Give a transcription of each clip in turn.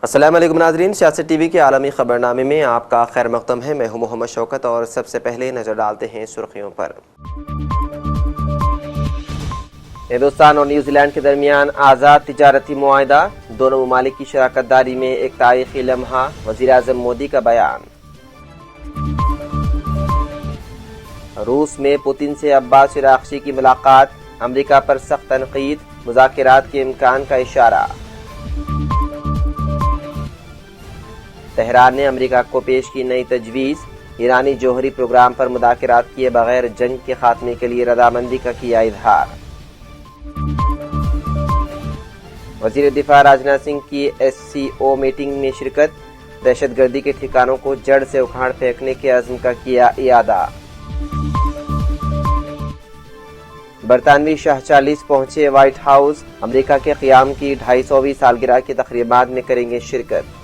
अस्सलाम वालेकुम नाज़रीन, सियासत टीवी के आलमी ख़बरनामे में आपका खैर मक़दम है। मैं हूं मोहम्मद शौकत और सबसे पहले नज़र डालते हैं सुर्खियों पर। हिंदुस्तान और न्यूजीलैंड के दरमियान आज़ाद तिजारती मुआहदा, दोनों ममालिक की शराकत दारी में एक तारीख़ी लम्हा, वज़ीर आज़म मोदी का बयान। रूस में पुतिन से अब्बास इराक़ची की मुलाकात, अमरीका पर सख्त तनक़ीद, मुज़ाकिरात के इम्कान का इशारा। तेहरान ने अमरीका को पेश की नई तजवीज़, ईरानी जौहरी प्रोग्राम पर मुज़ाकिरात किए बगैर जंग के खात्मे के लिए रजामंदी का किया इजहार। वज़ीर दिफा राजनाथ सिंह की SCO मीटिंग में शिरकत, दहशतगर्दी के ठिकानों को जड़ से उखाड़ फेंकने के अज़्म का किया इयादा। बरतानवी शाह 40 पहुंचे व्हाइट हाउस, अमरीका के क़याम की 250वीं सालगिरह की तक़रीबात में करेंगे शिरकत।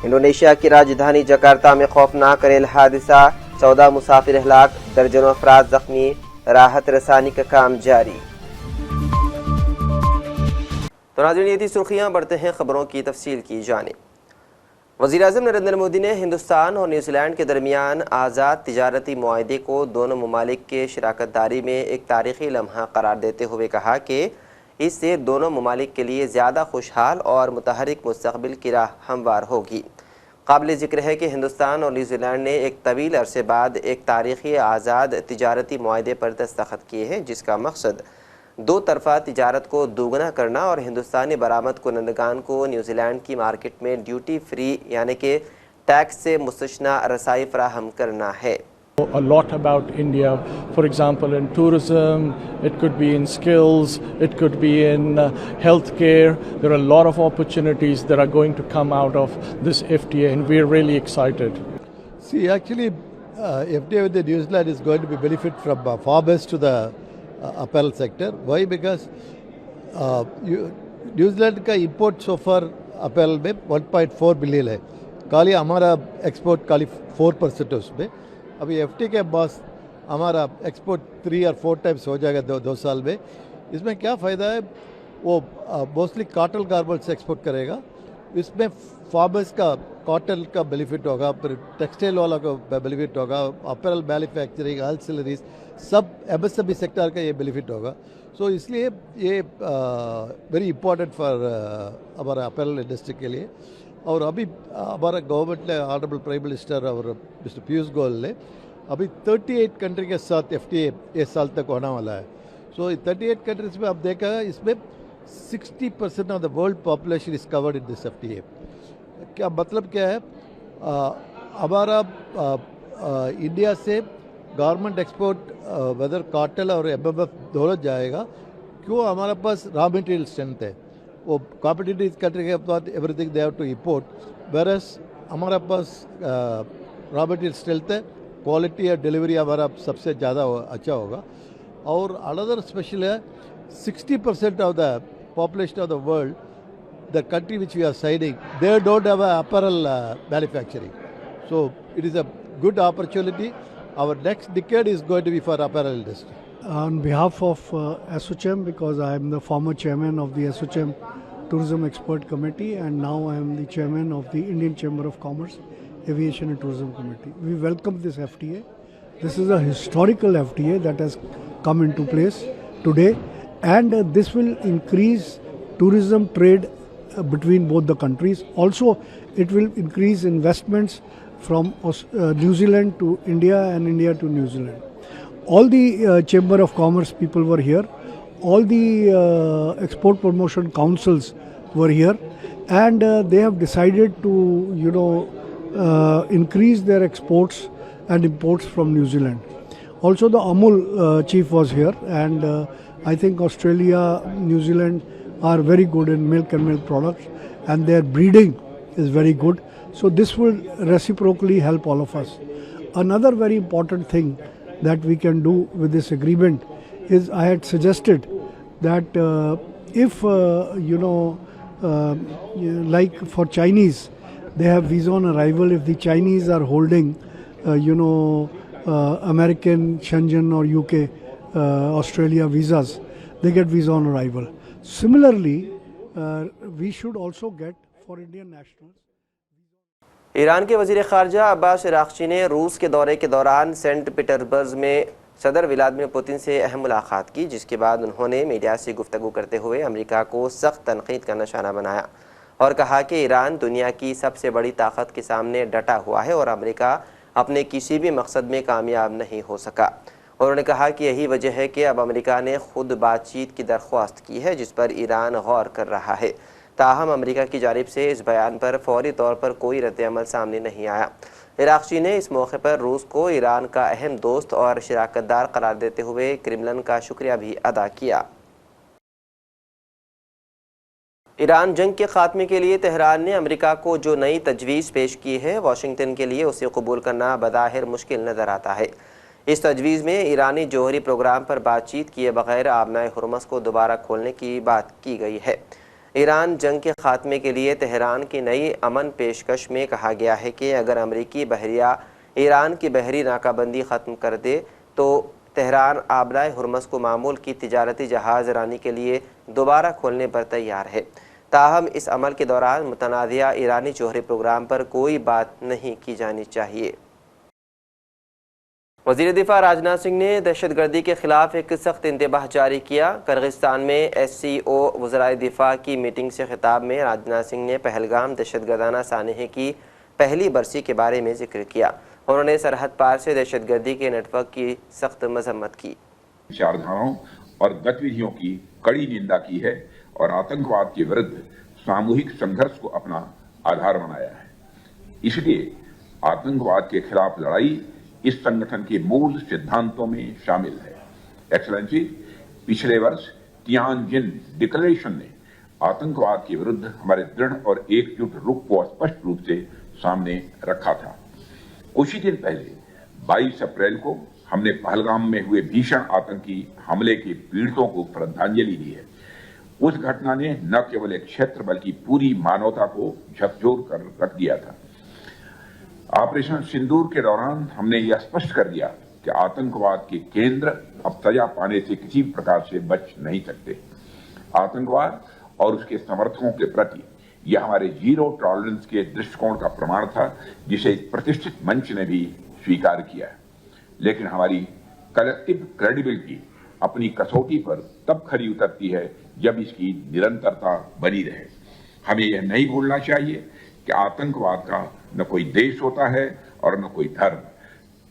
इंडोनेशिया की राजधानी जकार्ता में खौफनाक रेल हादसा, 14 मुसाफिर हलाक, दर्जनों अफराद जख्मी, राहत रसानी का काम जारी। तो नाज़रीन, ये थी सुर्खियां। बढ़ते हैं खबरों की तफसील की जानिब। वज़ीर आज़म नरेंद्र मोदी ने हिंदुस्तान और न्यूजीलैंड के दरमियान आज़ाद तिजारती मुआहदे को दोनों ममालिक के शराकत दारी में एक तारीख़ी लम्हा करार देते हुए कहा कि इससे दोनों ममालिक के लिए ज़्यादा खुशहाल और मुतहरिक मुस्तक़बिल की राह हमवार होगी। काबिल ज़िक्र है कि हिंदुस्तान और न्यूजीलैंड ने एक तवील अरसे बाद एक तारीख़ी आज़ाद तिजारती मुआहदे पर दस्तखत किए हैं, जिसका मकसद दो तरफ़ा तिजारत को दोगुना करना और हिंदुस्तानी बरामद कुनंदगान को न्यूजीलैंड की मार्केट में ड्यूटी फ्री यानी कि टैक्स से मुस्तस्ना रसाई फराहम करना है। A lot about India, for example, in tourism, it could be in skills, it could be in healthcare. There are a lot of opportunities that are going to come out of this FTA, and we're really excited. See, actually, FTA with New Zealand is going to be benefit from far best to the apparel sector. Why? Because New Zealand का import so far apparel में 1.4 billion है, खाली हमारा export खाली 4% है उसमें। अभी FTA के बाद हमारा एक्सपोर्ट 3 और 4 टाइम्स हो जाएगा दो साल में। इसमें क्या फ़ायदा है, वो मोस्टली कॉटन गारमेंट्स एक्सपोर्ट करेगा, इसमें फार्मर्स का कॉटन का बेनिफिट होगा, फिर टेक्सटाइल वाला का बेनिफिट होगा, अपैरल मैन्युफैक्चरिंग, होलसेलरीज, सब MSME सेक्टर का ये बेनिफिट होगा। सो इसलिए ये वेरी इंपॉर्टेंट फॉर हमारा अपैरल इंडस्ट्री के लिए। और अभी हमारा गवर्नमेंट ने ऑनरेबल प्राइम मिनिस्टर और मिस्टर पीयूष गोयल ने अभी 38 कंट्री के साथ FTA इस साल तक होने वाला है। सो 38 कंट्रीज में आप देखा, इसमें 60% of the world population is covered in this FTA। क्या मतलब क्या है, हमारा इंडिया से गवर्नमेंट एक्सपोर्ट वेदर कॉटन और MMF दोनों जाएगा, क्यों हमारे पास रॉ मटेरियल स्ट्रेंथ है। वो कॉम्पिटिटिव कंट्री के बाद everything they have to import, versus हमारा पास रॉ मटेरियल स्ट्रेंथ है, क्वालिटी और डिलीवरी हमारा सबसे ज़्यादा अच्छा होगा। और अनदर स्पेशल है, 60% of the population of the world, the country which we are signing, they don't have apparel manufacturing. So it is a good opportunity. Our next decade is going to be for apparel industry. On behalf of ASSOCHAM, because I am the former chairman of the ASSOCHAM Tourism Expert Committee and now I am the chairman of the Indian Chamber of Commerce Aviation and Tourism Committee, we welcome this FTA. This is a historical FTA that has come into place today, and this will increase tourism trade between both the countries. Also, it will increase investments from New Zealand to India and India to New Zealand. All the Chamber of Commerce people were here, all the export promotion councils were here, and they have decided to increase their exports and imports from New Zealand. Also the Amul chief was here, and I think Australia, New Zealand are very good in milk and milk products, and their breeding is very good. So this will reciprocally help all of us. Another very important thing that we can do with this agreement is, I had suggested that if like for Chinese, they have visa on arrival. If the Chinese are holding American, Shenzhen or UK, Australia visas, they get visa on arrival. Similarly, we should also get for Indian nationals. Iran के वज़ीर ख़ारजा Abbas Araghchi ने रूस के दौरे के दौरान Saint Petersburg में सदर व्लादिमीर पुतिन से अहम मुलाकात की, जिसके बाद उन्होंने मीडिया से गुफ्तगू करते हुए अमेरिका को सख्त तनक़ीद का निशाना बनाया और कहा कि ईरान दुनिया की सबसे बड़ी ताकत के सामने डटा हुआ है और अमेरिका अपने किसी भी मकसद में कामयाब नहीं हो सका। उन्होंने कहा कि यही वजह है कि अब अमेरिका ने खुद बातचीत की दरख्वास्त की है, जिस पर ईरान गौर कर रहा है। ताहम अमेरिका की जानिब से इस बयान पर फौरी तौर पर कोई रद्द-ए-अमल सामने नहीं आया। अराग़ची ने इस मौके पर रूस को ईरान का अहम दोस्त और शराकतदार करार देते हुए क्रेमलिन का शुक्रिया भी अदा किया। ईरान जंग के खात्मे के लिए तेहरान ने अमेरिका को जो नई तजवीज़ पेश की है, वाशिंगटन के लिए उसे कबूल करना बज़ाहिर मुश्किल नज़र आता है। इस तजवीज़ में ईरानी जौहरी प्रोग्राम पर बातचीत किए बगैर आबनाए हुर्मुज़ को दोबारा खोलने की बात की गई है। ईरान जंग के खात्मे के लिए तेहरान की नई अमन पेशकश में कहा गया है कि अगर अमरीकी बहरिया ईरान की बहरी नाकाबंदी ख़त्म कर दे तो तेहरान आबनाए हुर्मुज़ को मामूल की तिजारती जहाज़ रानी के लिए दोबारा खोलने पर तैयार है। ताहम इस अमल के दौरान मुतनाज़िया ईरानी जौहरी प्रोग्राम पर कोई बात नहीं की जानी चाहिए। वज़ीर दिफा राजनाथ सिंह ने दहशतगर्दी के खिलाफ एक सख्त इंतबाह जारी किया। किर्गिस्तान में SCO वज़राए दिफा की मीटिंग से खिताब में राजनाथ सिंह ने पहलगाम दहशतगर्दाना सानहे की पहली बरसी के बारे में जिक्र किया। उन्होंने सरहद पार से दहशतगर्दी के नेटवर्क की सख्त मजम्मत की। विचारधाराओं और गतिविधियों की कड़ी निंदा की है और आतंकवाद के विरुद्ध सामूहिक संघर्ष को अपना आधार बनाया है। इसलिए आतंकवाद के खिलाफ लड़ाई इस संगठन के मूल सिद्धांतों में शामिल है। एक्सेलेंसी, पिछले वर्ष तियानजिन डिक्लेरेशन ने आतंकवाद के विरुद्ध हमारे दृढ़ और एकजुट रुख को स्पष्ट रूप से सामने रखा था। कुछ ही दिन पहले 22 अप्रैल को हमने पहलगाम में हुए भीषण आतंकी हमले के पीड़ितों को श्रद्धांजलि दी है। उस घटना ने न केवल एक क्षेत्र बल्कि पूरी मानवता को झकझोर कर रख दिया था। ऑपरेशन सिंदूर के दौरान हमने यह स्पष्ट कर दिया कि आतंकवाद के केंद्र अब सजा पाने से किसी प्रकार से बच नहीं सकते। आतंकवाद और उसके समर्थकों के प्रति यह हमारे जीरो टॉलरेंस के दृष्टिकोण का प्रमाण था, जिसे प्रतिष्ठित मंच ने भी स्वीकार किया है। लेकिन हमारी कलेक्टिव क्रेडिबिलिटी अपनी कसौटी पर तब खरी उतरती है जब इसकी निरंतरता बनी रहे। हमें यह नहीं भूलना चाहिए कि आतंकवाद का न कोई देश होता है और न कोई धर्म।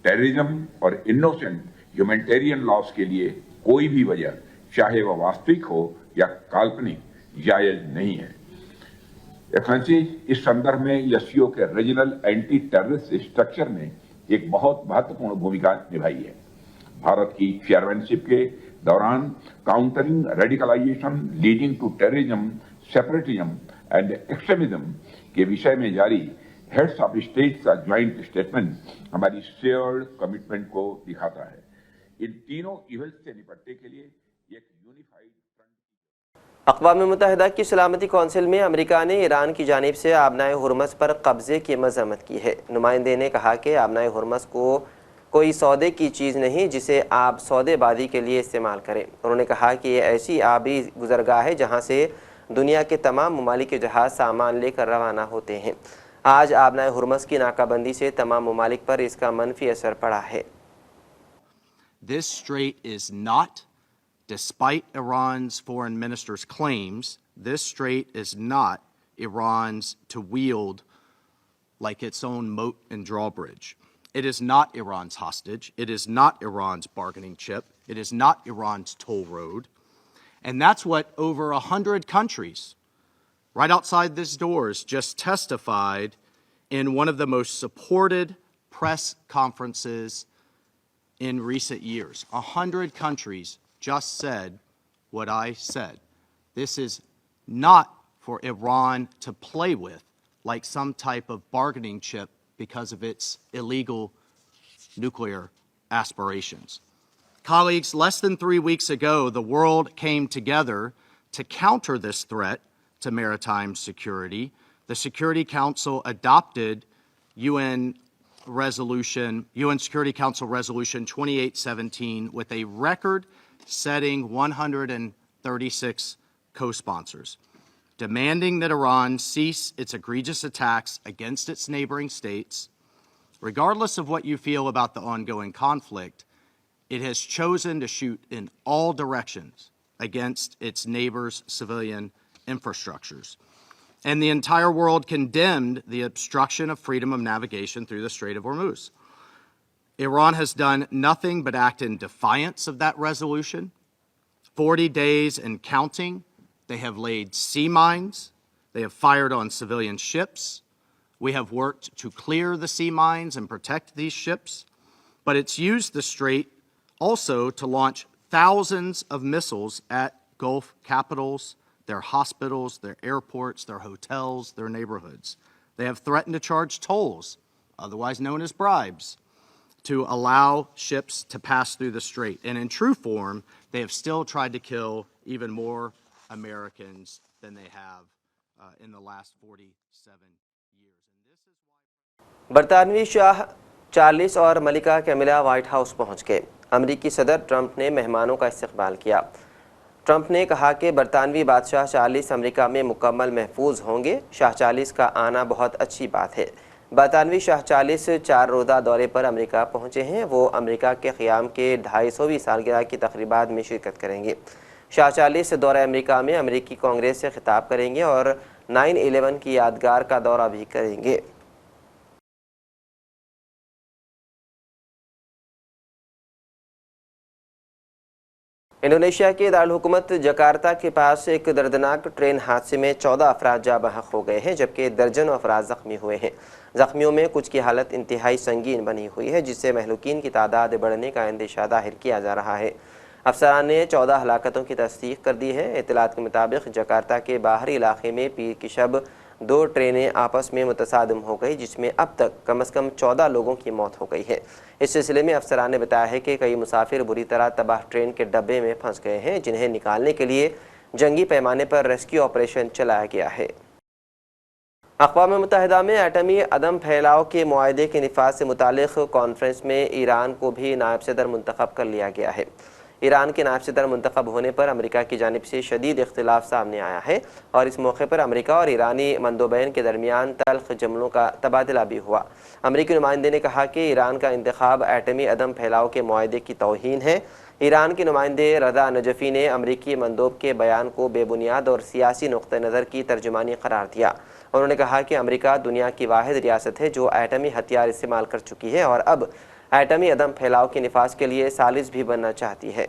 टेररिज्म और इनोसेंट ह्यूमैनिटेरियन लॉस के लिए कोई भी वजह, चाहे वह वास्तविक हो या काल्पनिक, जायज नहीं है। एक्सेलेंसी, इस संदर्भ में SCO के रीजनल एंटी टेररिस्ट स्ट्रक्चर ने एक बहुत महत्वपूर्ण भूमिका निभाई है। भारत की चेयरमैनशिप के दौरान countering radicalisation leading to terrorism, separatism and extremism के विषय में जारी हेड्स ऑफ स्टेट का ज्वाइंट स्टेटमेंट हमारी शेयर्ड कमिटमेंट को दिखाता है। इन तीनों इवेंट्स से निपटने के लिए एक यूनिफाइड फ्रंट। अक़वाम मुत्तहिदा की सलामती कौंसिल में अमेरिका ने ईरान की जानिब से आबनाए हुर्मुज़ पर कब्जे की मज़म्मत की है। नुमाइंदे ने कहा कि आबनाए हुर्मुज़ को कोई सौदे की चीज़ नहीं जिसे आप सौदेबाजी के लिए इस्तेमाल करें। उन्होंने कहा कि ये ऐसी आबी गुज़रगाह है जहाँ से दुनिया के तमाम ममालिक के जहाज़ सामान लेकर रवाना होते हैं। आज आबनाए हुर्मुज़ की नाकाबंदी से तमाम ममालिक पर इसका मनफी असर पड़ा है। This strait is not, despite Iran's foreign minister's claims, this strait is not Iran's to wield like its own moat and drawbridge. It is not Iran's hostage. It is not Iran's bargaining chip. It is not Iran's toll road. And that's what over 100 countries right outside this doors just testified in one of the most supported press conferences in recent years. 100 countries just said what I said. This is not for Iran to play with like some type of bargaining chip because of its illegal nuclear aspirations. Colleagues, less than 3 weeks ago, the world came together to counter this threat to maritime security. The Security Council adopted UN Security Council Resolution 2817 with a record-setting 136 co-sponsors. demanding that Iran cease its egregious attacks against its neighboring states. Regardless of what you feel about the ongoing conflict, it has chosen to shoot in all directions against its neighbors' civilian infrastructures. And the entire world condemned the obstruction of freedom of navigation through the Strait of Hormuz. Iran has done nothing but act in defiance of that resolution. 40 days and counting, they have laid sea mines, they have fired on civilian ships. We have worked to clear the sea mines and protect these ships, but it's used the strait also to launch thousands of missiles at Gulf capitals, their hospitals, their airports, their hotels, their neighborhoods. They have threatened to charge tolls, otherwise known as bribes, to allow ships to pass through the strait. And in true form, they have still tried to kill even more Americans than they have in the last 47 years. And this is why बरतानवी शाह Charles और मलिका Camilla white house पहुंच गए। अमरीकी सदर Trump ने मेहमानों का इस्तकबाल किया। ट्रंप ने कहा कि बरतानवी बादशाह चार्ल्स अमेरिका में मुकम्मल महफूज होंगे। शाह चार्ल्स का आना बहुत अच्छी बात है। बरतानवी शाह चार्ल्स 4 रोज़ा दौरे पर अमेरिका पहुंचे हैं। वो अमेरिका के क़याम के 250वीं सालगिरह की तक़रीबात में शिरकत करेंगे। शाह चार्ल्स दौरा अमेरिका में अमेरिकी कांग्रेस से खिताब करेंगे और 9/11 की यादगार का दौरा भी करेंगे। इंडोनेशिया के दारुल-हुकूमत जकार्ता के पास एक दर्दनाक ट्रेन हादसे में 14 अफराद जाँ बहक हो गए हैं, जबकि दर्जनों अफराद ज़ख्मी हुए हैं। ज़ख्मियों में कुछ की हालत इंतहाई संगीन बनी हुई है, जिससे महलूकीन की तादाद बढ़ने का अंदेशा ज़ाहिर किया जा रहा है। अफसरान ने 14 हलाकतों की तस्दीक कर दी है। इत्तलात के मुताबिक जकार्ता के बाहरी इलाके में पीर की शब 2 ट्रेनें आपस में मुतसादिम हो गई, जिसमें अब तक कम से कम 14 लोगों की मौत हो गई है। इस सिलसिले में अफसरान ने बताया है कि कई मुसाफिर बुरी तरह तबाह ट्रेन के डब्बे में फंस गए हैं, जिन्हें निकालने के लिए जंगी पैमाने पर रेस्क्यू ऑपरेशन चलाया गया है। अक़वाम मुत्तहिदा में एटमी अदम फैलाव के मुआहदे के निफाज़ से मुतालिक कॉन्फ्रेंस में ईरान को भी नायब सदर मुंतखब कर लिया गया है। ईरान के नायब सदर मुंतखब होने पर अमेरिका की जानिब से शदीद इख्तिलाफ सामने आया है और इस मौके पर अमेरिका और ईरानी मंदोबैन के दरमियान तल्ख जुमलों का तबादला भी हुआ। अमेरिकी नुमाइंदे ने कहा कि ईरान का इंतखाब एटमी अदम फैलाव के मुआहदे की तौहीन है। ईरान के नुमाइंदे रज़ा नजफ़ी ने अमेरिकी मंदोब के बयान को बेबुनियाद और सियासी नुक़्ते नज़र की तर्जुमानी करार दिया। उन्होंने कहा कि अमेरिका दुनिया की वाहिद रियासत है जो एटमी हथियार इस्तेमाल कर चुकी है और अब एटमी अदम फैलाव के निफाज के लिए सालिस भी बनना चाहती है।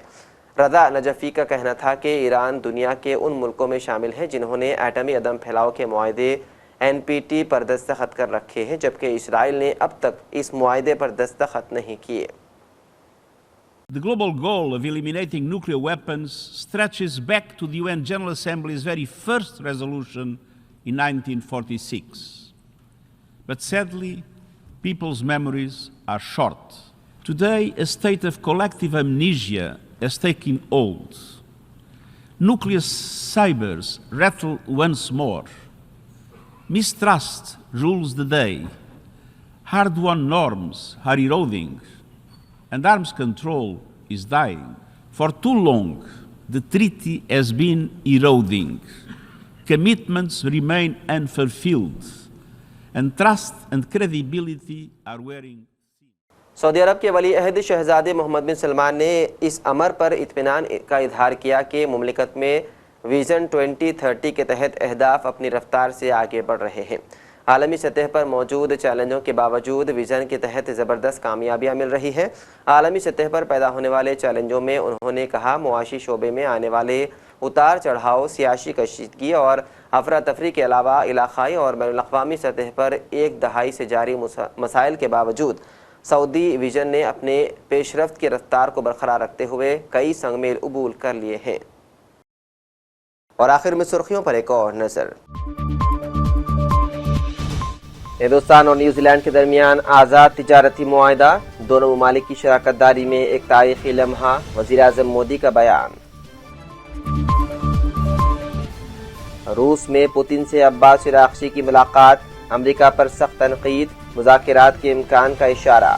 रज़ा नजफ़ी का कहना था कि ईरान दुनिया के उन मुल्कों में शामिल है जिन्होंने एटमी अदम फैलाव के मुआहदे NPT पर दस्तखत कर रखे हैं, जबकि इसराइल ने अब तक इस मुआहदे पर दस्तखत नहीं किए। The global goal of eliminating nuclear weapons stretches back to the UN General Assembly's very first resolution in 1946. But sadly, people's memories are short. Today, a state of collective amnesia has taken hold. Nuclear sabers rattle once more. Mistrust rules the day. Hard-won norms are eroding, and arms control is dying. For too long, the treaty has been eroding. Commitments remain unfulfilled, and trust and credibility are wearing. Saudi Arab के वली अहद शहजादे मोहम्मद बिन सलमान ने इस अमर पर इत्मीनान का इजहार किया कि मुमलिकत में विज़न 2030 के तहत अहदाफ अपनी रफ्तार से आगे बढ़ रहे हैं। आलमी सतह पर मौजूद चैलेंजों के बावजूद विज़न के तहत ज़बरदस्त कामयाबियाँ मिल रही हैं। आलमी सतह पर पैदा होने वाले चैलेंजों में उन्होंने कहा मुआशी शोबे में आने वाले उतार चढ़ाव, सियासी कशीदगी और अफरा तफरी के अलावा इलाक़ाई और बैनुल-अक़वामी सतह पर एक दहाई से जारी मसाइल के बावजूद सऊदी विज़न ने अपने पेशरफ्त की रफ्तार को बरकरार रखते हुए कई संगमेल उबूल कर लिए हैं। और आखिर में सुर्खियों पर एक और नज़र। हिंदुस्तान और न्यूजीलैंड के दरमियान आज़ाद तिजारती मुआहदा, दोनों ममालिक की शराकत दारी में एक तारीखी लम्हा, वज़ीर-ए-आज़म मोदी का बयान। रूस में पुतिन से अब्बास इराक़ची की मुलाकात, अमरीका पर सख्त तनकीद, मुज़ाकिरात के इम्कान का इशारा।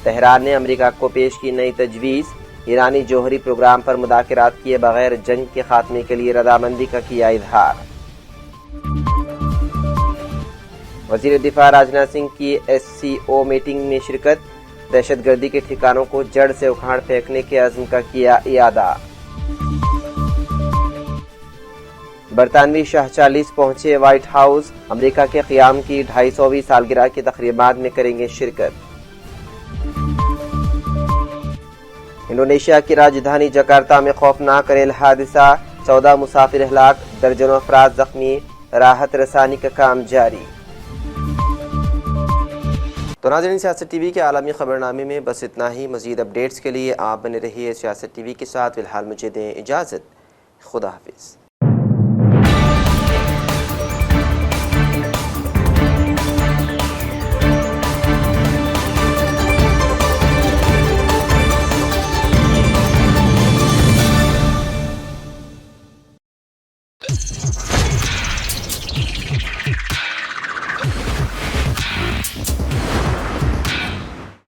तेहरान ने अमरीका को पेश की नई तजवीज़, ईरानी जौहरी प्रोग्राम पर मुदाकरात किए बगैर जंग के खात्मे के लिए रजामंदी का किया इजहार। वजीर दिफा राजनाथ सिंह की SCO मीटिंग में शिरकत, दहशतगर्दी के ठिकानों को जड़ से उखाड़ फेंकने के अज़्म का किया इयादा। बरतानवी शाह 40 पहुंचे व्हाइट हाउस, अमेरिका के क़याम की 250वीं सालगिरह की तक़रीबात में करेंगे शिरकत। इंडोनेशिया की राजधानी जकार्ता में खौफनाक रेल हादसा, 14 मुसाफिर हलाक, दर्जनों अफराद जख्मी, राहत रसानी का काम जारी। तो नाज़रीन, सियासत TV के आलमी खबरनामे में बस इतना ही। मज़ीद अपडेट्स के लिए आप बने रहिए सियासत TV के साथ। फ़िलहाल मुझे दें इजाज़त। खुदा हाफिज़।